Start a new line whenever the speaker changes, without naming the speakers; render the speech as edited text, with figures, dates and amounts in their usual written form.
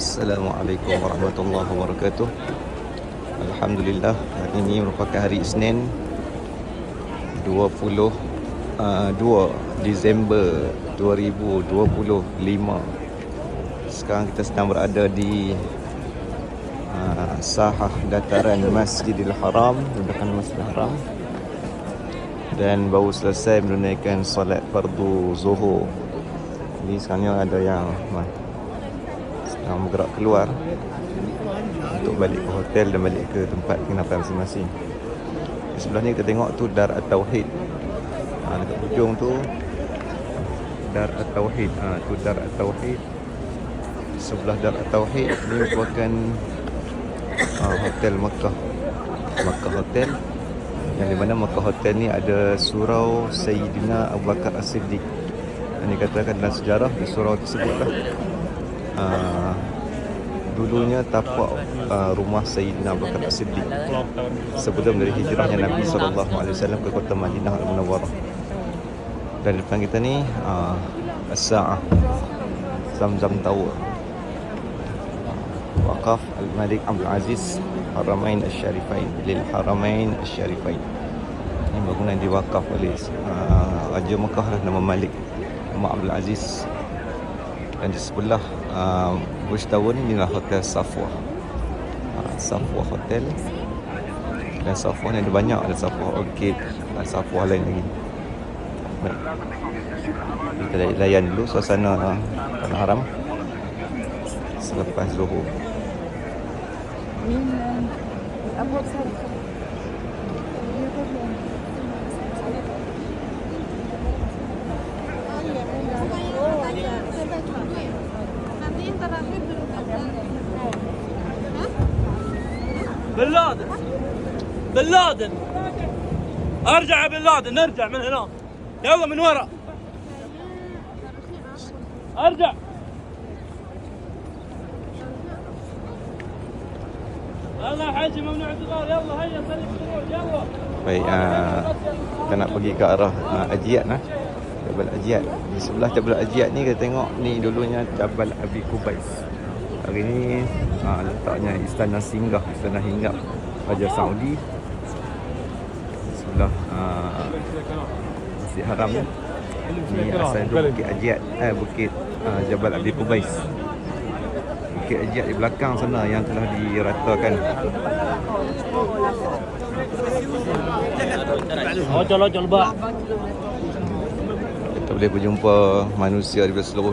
Assalamualaikum warahmatullahi wabarakatuh. Alhamdulillah, hari ini merupakan hari Isnin 22 Disember 2025. Sekarang kita sedang berada di sahah dataran Masjidil Haram, di belakang Masjidil Haram, dan baru selesai menunaikan solat fardu zuhur. Jadi sekarang ada yang bergerak keluar untuk balik ke hotel dan balik ke tempat penginapan masing-masing. Di sebelah ni kita tengok tu Dar At-Tauhid. Dekat hujung tu Dar At-Tauhid. Tu Dar At-Tauhid. Sebelah Dar At-Tauhid ni merupakan hotel Mekah. Mekah Hotel. Yang di mana Mekah Hotel ni ada surau Sayyidina Abu Bakar As-Siddiq. Dan dikatakan dalam sejarah di surau tersebutlah dulunya tapak rumah Sayyidina Abu Bakar As-Siddiq sebelum dari hijrahnya Nabi SAW ke kota Madinah Al-Munawwarah. Dan depan kita ni As-Sa'ah, Zamzam Tower, Waqaf Al-Malik Abdul Aziz Haramain Al-Syarifain, lil Haramain Al-Syarifain. Ini bangunan diwakaf oleh Raja Mekah lah, nama Malik, nama Abdul Aziz. Dan di sebelah Burj Tower ni adalah Hotel Safwa. Safwa Hotel. Dan Safwa ni ada banyak, ada Safwa Orchid, ada Safwa lain lagi. Baik, kita layan dulu suasana Tanah Haram selepas zuhur.
بن لادن بن لادن ارجع يا بن لادن، نرجع من هنا، يلا من ورا ارجع. يلا يا حاجي ممنوع الصغار، يلا هيا خليك تروح يلا.
Baik, kita nak pergi ke arah Ajiat lah. Jabal Ajiat. Di sebelah Jabal Ajiat ni kita tengok ni dulunya Jabal Abi Qubais. Hari ni letaknya Istana Singgah, Istana Hinggap Raja Saudi. Sebelah Masjid Haram ni asal dulu Bukit Ajiat, Bukit Jabal Abi Qubais. Bukit Ajiat di belakang sana yang telah diratakan. Kita boleh berjumpa manusia di seluruh dunia.